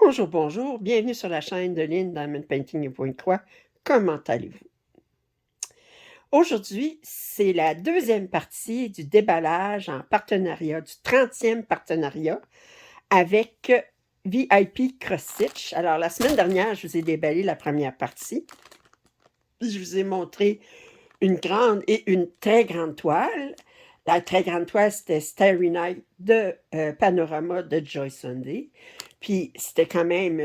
Bonjour, bonjour, bienvenue sur la chaîne de Lynn Diamond Painting et Pointe-Croix. Comment allez-vous? Aujourd'hui, c'est la deuxième partie du déballage en partenariat, du 30e partenariat avec VIP Cross Stitch. Alors, la semaine dernière, je vous ai déballé la première partie. Puis je vous ai montré une grande et une très grande toile. La très grande toile, c'était Starry Night de Panorama de Joy Sunday. Puis c'était quand même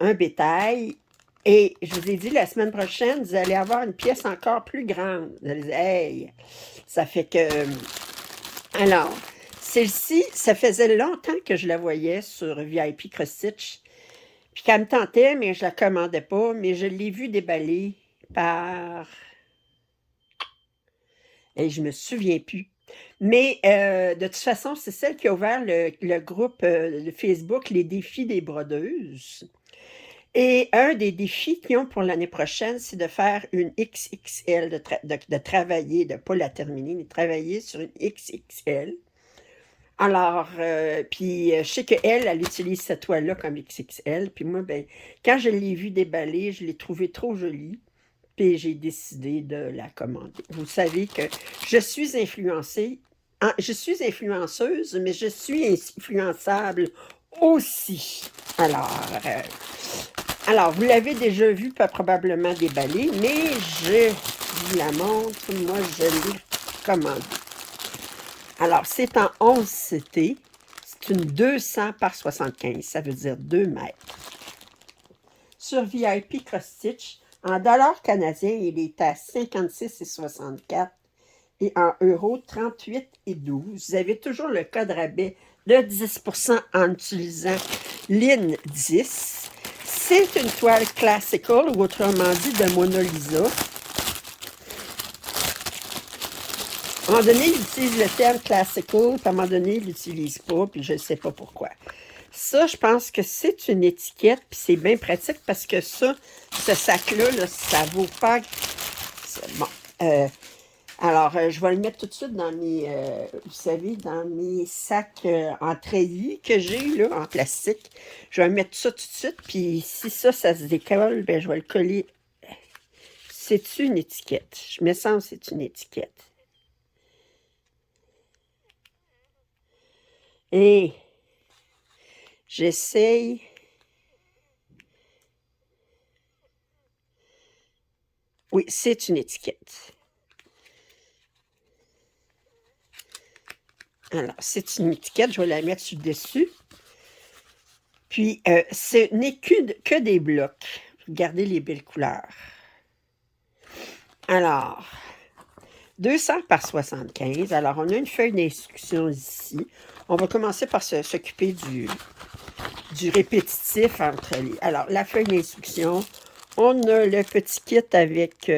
un bétail. Et je vous ai dit, la semaine prochaine, vous allez avoir une pièce encore plus grande. Vous allez dire, hey, ça fait que... Alors, celle-ci, ça faisait longtemps que je la voyais sur VIP Cross Stitch. Puis qu'elle me tentait, mais je la commandais pas. Mais je l'ai vue déballer par... Et je me souviens plus. Mais de toute façon, c'est celle qui a ouvert le groupe de Facebook Les défis des brodeuses. Et un des défis qu'ils ont pour l'année prochaine, c'est de faire une XXL, de travailler, de ne pas la terminer, mais de travailler sur une XXL. Alors, puis je sais qu'elle, elle utilise cette toile-là comme XXL. Puis moi, ben, quand je l'ai vue déballer, je l'ai trouvée trop jolie. Puis j'ai décidé de la commander. Vous savez que je suis influencée, je suis influenceuse, mais je suis influençable aussi. Alors, vous l'avez déjà vu, probablement déballé, mais je vous la montre. Moi, je l'ai commandée. Alors, c'est en 11 CT. C'est une 200 par 75. Ça veut dire 2 mètres. Sur VIP Cross Stitch, en dollars canadiens, il est à 56,64 et en euros, 38,12. Vous avez toujours le code rabais de 10% en utilisant LIN10. C'est une toile classical, ou autrement dit de Mona Lisa. À un moment donné, il utilise le terme classical, puis à un moment donné, il ne l'utilise pas, puis je ne sais pas pourquoi. Ça, je pense que c'est une étiquette, puis c'est bien pratique parce que ça, ce sac-là, là, ça vaut pas... Bon, alors, je vais le mettre tout de suite dans mes, vous savez, dans mes sacs en treillis que j'ai, là, en plastique. Je vais mettre ça tout de suite, puis si ça se décolle, ben je vais le coller. C'est une étiquette. Je me sens que c'est une étiquette. Et j'essaye... Oui, c'est une étiquette. Alors, c'est une étiquette, je vais la mettre sur le dessus. Puis, ce n'est que des blocs. Regardez les belles couleurs. Alors, 200 par 75. Alors, on a une feuille d'instruction ici. On va commencer par s'occuper du répétitif entre les... Alors, la feuille d'instruction, on a le petit kit avec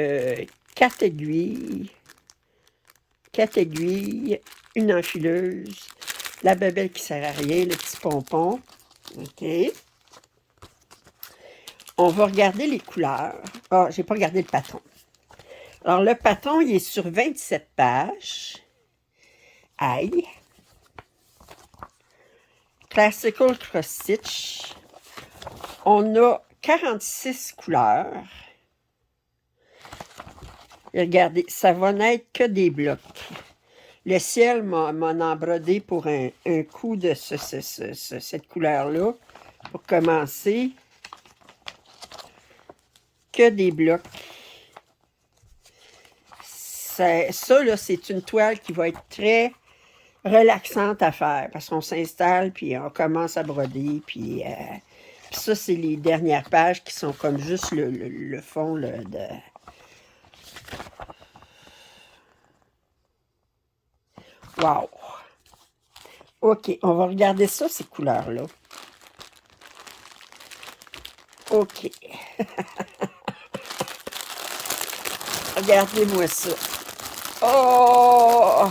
4 aiguilles, une enfileuse, la babelle qui ne sert à rien, le petit pompon. OK. On va regarder les couleurs. Ah, j'ai pas regardé le patron. Alors, le patron, il est sur 27 pages. Aïe. Classical Cross Stitch. On a 46 couleurs. Et regardez, ça va n'être que des blocs. Le ciel m'a embrodé pour un coup de cette couleur-là. Pour commencer, que des blocs. Ça, là, c'est une toile qui va être très relaxante à faire. Parce qu'on s'installe, puis on commence à broder, puis ça, c'est les dernières pages qui sont comme juste le fond là, de... Wow! OK, on va regarder ça, ces couleurs-là. OK. Regardez-moi ça. Oh!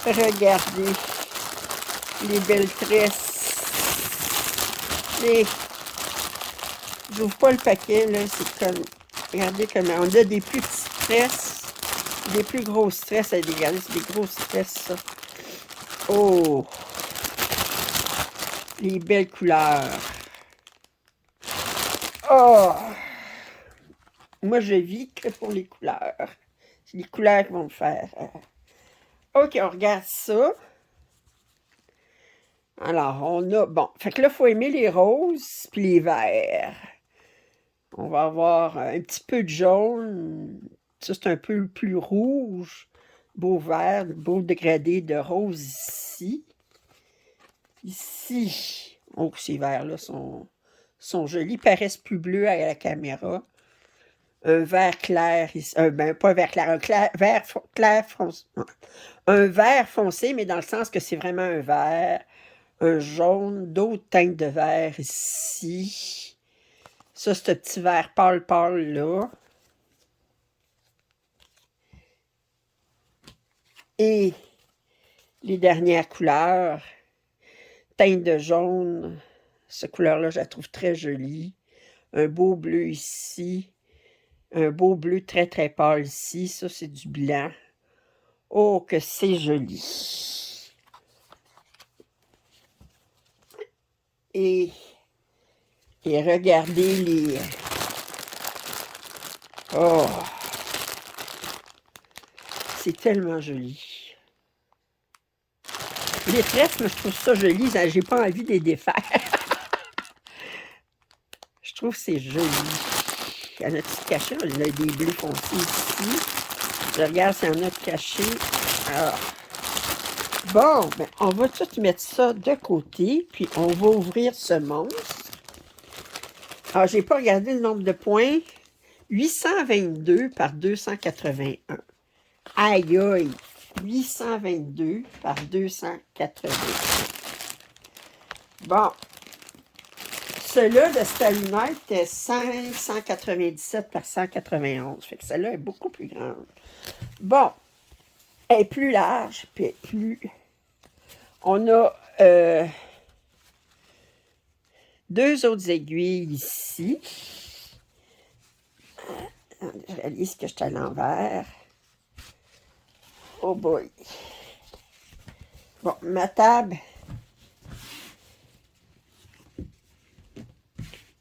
Regardez les belles tresses. J'ouvre pas le paquet, là. C'est comme... Regardez comment... On a des plus petites tresses, des plus grosses tresses. Regardez, c'est des grosses tresses, ça. Oh! Les belles couleurs. Oh! Moi, je vis que pour les couleurs. C'est les couleurs qui vont me faire. OK, on regarde ça. Alors, on a... Bon, fait que là, il faut aimer les roses puis les verts. On va avoir un petit peu de jaune. Ça, c'est un peu plus rouge. Beau vert, beau dégradé de rose ici. Ici. Oh, ces verts-là sont jolis. Ils paraissent plus bleus à la caméra. Un vert clair, ici. Ben, pas un vert clair, vert clair foncé. Un vert foncé, mais dans le sens que c'est vraiment un vert. Un jaune, d'autres teintes de vert ici. Ça, ce petit vert pâle là. Et les dernières couleurs, teinte de jaune. Cette couleur-là, je la trouve très jolie. Un beau bleu ici. Un beau bleu très, très pâle ici. Ça, c'est du blanc. Oh, que c'est joli. Et regardez les... Oh! C'est tellement joli. Les tresses, moi, je trouve ça joli. J'ai pas envie de les défaire. Je trouve que c'est joli. Il y en a-tu de cachés? Il y a des bleus foncés ici. Je regarde s'il y en a de cachés. Alors, bon, ben, on va tout mettre ça de côté, puis on va ouvrir ce monstre. Alors, j'ai pas regardé le nombre de points. 822 par 281. Aïe, aïe! 822 par 281. Bon. Celle-là de Stalinite était 597 par 191. Fait que celle-là est beaucoup plus grande. Bon. Elle est plus large, puis plus... On a deux autres aiguilles ici. Je réalise que je suis à l'envers. Oh boy. Bon, ma table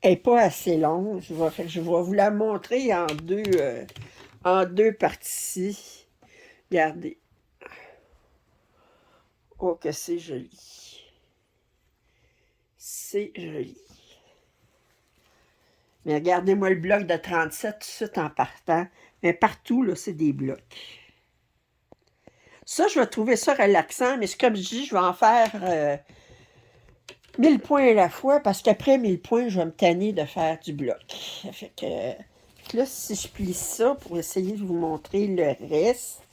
n'est pas assez longue. Je vais vous la montrer en deux parties. Regardez. Oh, que c'est joli. C'est joli. Mais regardez-moi le bloc de 37 tout de suite en partant. Mais partout, là, c'est des blocs. Ça, je vais trouver ça relaxant, mais comme je dis, je vais en faire 1000 points à la fois, parce qu'après 1000 points, je vais me tanner de faire du bloc. Fait que là, si je plie ça pour essayer de vous montrer le reste.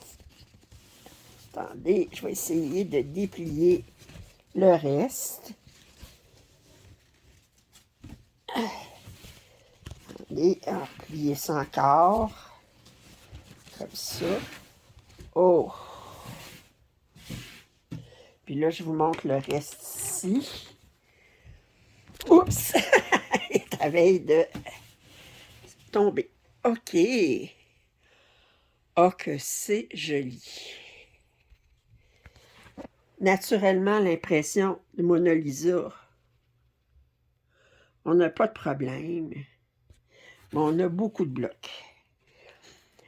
Attendez, je vais essayer de déplier le reste. Attendez, on va plier ça encore. Comme ça. Oh! Puis là, je vous montre le reste ici. Oups! Il est à veille de tomber. OK. Oh, que c'est joli. Naturellement, l'impression de Mona Lisa. On n'a pas de problème. Mais on a beaucoup de blocs.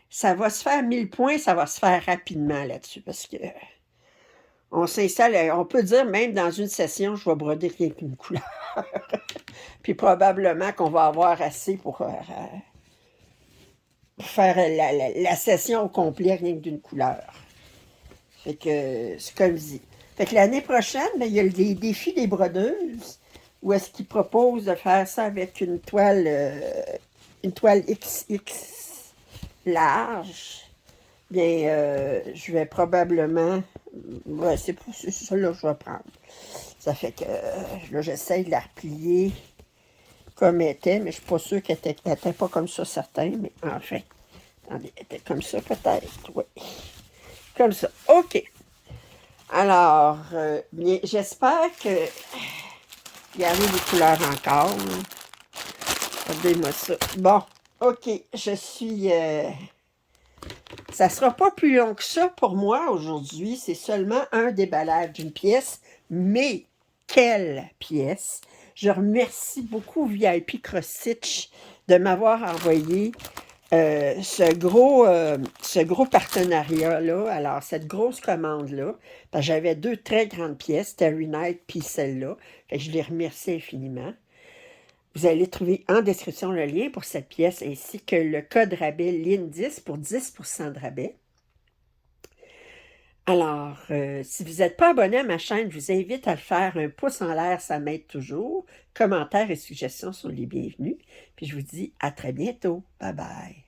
Ça va se faire 1000 points, ça va se faire rapidement là-dessus, parce que on s'installe, on peut dire même dans une session, je vais broder rien qu'une couleur. Puis probablement qu'on va avoir assez pour faire la session au complet rien que d'une couleur. Fait que c'est comme dit. Fait que l'année prochaine, ben, il y a les défis des brodeuses, où est-ce qu'ils proposent de faire ça avec une toile XX large. Bien, je vais probablement... Ouais, c'est ça là que je vais prendre. Ça fait que là, j'essaie de la replier comme elle était, mais je ne suis pas sûre qu'elle n'était pas comme ça, certain, mais enfin, attendez, elle était comme ça peut-être, oui. Comme ça, OK. Alors, bien, j'espère que il y a des couleurs encore. Regardez-moi ça. Bon, OK, je suis... ça ne sera pas plus long que ça pour moi aujourd'hui. C'est seulement un déballage d'une pièce, mais quelle pièce! Je remercie beaucoup VIP CrossStitch de m'avoir envoyé ce gros partenariat-là, alors cette grosse commande-là, parce que j'avais deux très grandes pièces, Starry Night puis celle-là, fait que je les remercie infiniment. Vous allez trouver en description le lien pour cette pièce ainsi que le code rabais LIN10 pour 10% de rabais. Alors, si vous n'êtes pas abonné à ma chaîne, je vous invite à le faire. Un pouce en l'air, ça m'aide toujours. Commentaires et suggestions sont les bienvenus. Puis je vous dis à très bientôt. Bye bye.